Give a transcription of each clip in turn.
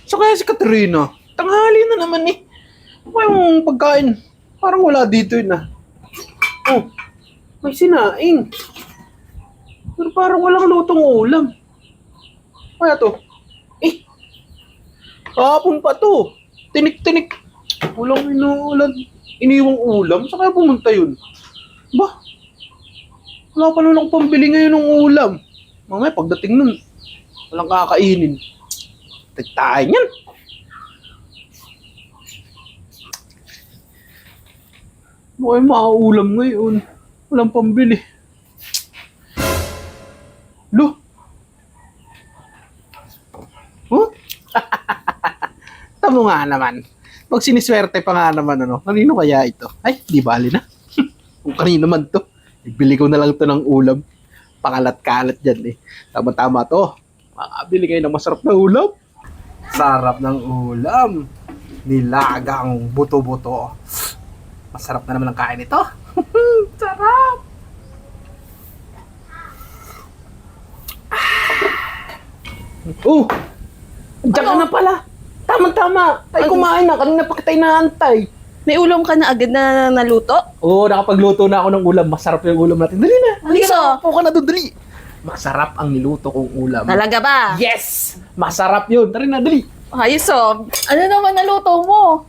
Saka si Katrina, tanghali na naman eh. Ano yung pagkain? Parang wala dito yun ah. Oh, may sinaing. Pero parang walang lutong ulam. Kaya to? Eh, kahapon pa to. Tinik-tinik. Walang inuulan. Iniwang ulam. Saan kaya pumunta yun? Ba? Wala pa naman akong pambili ngayon ng ulam. Mamaya pagdating nun, walang kakainin. Tagtayin yan. Ano kayo makaulam ngayon? Walang pambili. Lo? Huh? Tamo nga naman. Pag siniswerte pa nga naman, ano, kanino kaya ito? Ay, di bali na. Kung kanino man to, ibili ko na lang to ng ulam. Pangalat-kalat dyan eh. Tama-tama to. Makabili kayo ng masarap na ulam. Sarap ng ulam. Nilagang buto-buto. Masarap na naman ang kain ito. Sarap! Oh! Diyan ka na pala. Tama-tama. Ay, kumain na. Kanina pa kita inaantay. May ulam ka na agad na naluto? Oo, nakapagluto na ako ng ulam. Masarap yung ulam natin. Dali na. Halika Gusto? na. Upo ka na doon. Dali. Masarap ang niluto kong ulam. Talaga ba? Yes! Masarap yun. Dali na, dali. Ayos oh. Ano naman naluto mo?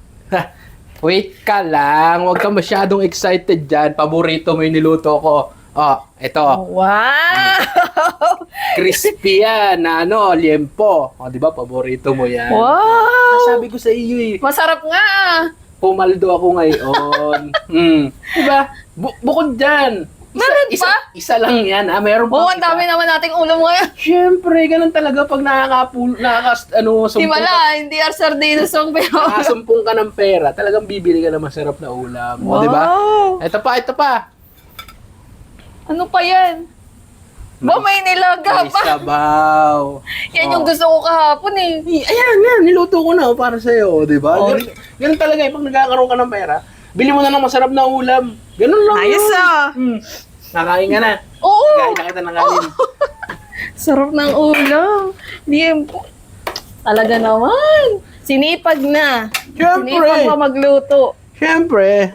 Wait ka lang. Huwag ka masyadong excited dyan. Paborito mo yung niluto ko. Oh, ito. Wow! Crispy yan na ano, liempo. O, di ba? Paborito mo yan. Wow! Sabi ko sa iyo eh. Masarap nga! Pumaldo ako ngayon. Diba? Bukod dyan. Meron pa? Isa lang yan. Meron pa. Oo, ang dami naman nating ulam ngayon. Siyempre, ganun talaga pag Di wala, hindi ar sardinas ang pero. nakasumpong ka ng pera, talagang bibili ka ng masarap na ulam. O, di ba? Ito pa. Ano pa yan? Ba, may nilaga May pa. sabaw. Yan yung gusto ko kahapon eh. Ayan, niluto ko na para sa'yo, di ba? Oh. Ganun talaga eh, pag nagkakaroon ka ng pera, bili mo na ng masarap na ulam. Ganun lang Ayos yun. ah. Nakain ka na. Oo. Kain na kita ng kanin. Sarap ng ulam. Liempo. Talaga naman. Sinipag na. Siyempre. Sinipag pa magluto. Siyempre,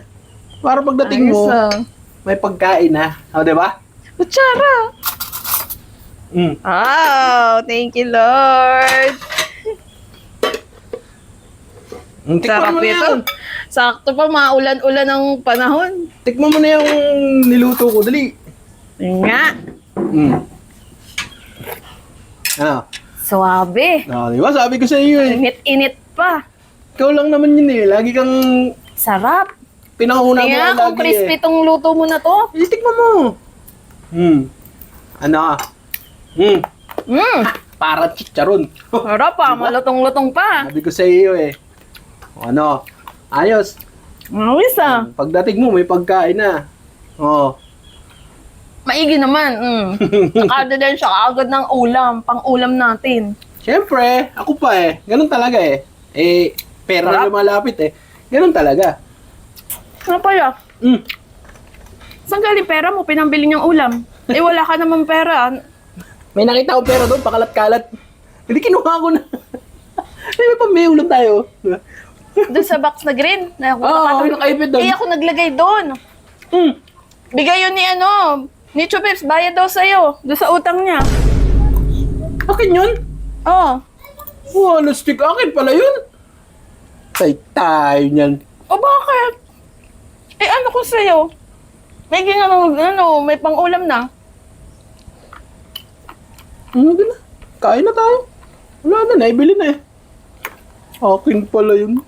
para pagdating mo, Ayos ah. may pagkain na. O, di ba? Kutsara. Wow, thank you Lord. Tikman Sarap mo na ito. yan. Sakto pa, maulan-ulan ang panahon. Tikman mo na yung niluto ko. Dali. Yun nga. Ano? Suwabe. Di ba? Sabi ko sa iyo eh. Init-init pa. Ikaw lang naman yun eh. Lagi kang Sarap. pinakauna mo Kaya lagi kung crispy eh. tong luto mo na to. Tikman mo. Ano? Para chicharon. Sarap pa, malutong-lutong pa. Sabi ko sa iyo eh. Ano? Ayos. Awis ah. Pagdating mo, may pagkain na. Oh. Maigi naman. Nakada din siya agad ng ulam, pang-ulam natin. Siyempre, ako pa eh. Ganun talaga eh. Pera na Sarap. lumalapit eh. Ganun talaga. Ano pala? Saan galing pera mo? Pinambili niyang ulam. Eh wala ka naman pera. May nakita akong pera doon, pakalat-kalat. Hindi kinuha ko na. May pambili ulam tayo. Doon sa box na green. Oo, nakaipit doon. Eh ako naglagay doon. Bigay yun ni ni Chupips, bayad daw sa'yo. Doon sa utang niya. Akin yun? Oo. Wala, stick akin pala yun. Tay tayo niyan. O bakit? Eh ano ko sa'yo? May may pang-ulam na. Ano na? Kain na tayo. Wala na, naibili na eh. Akin pala yun.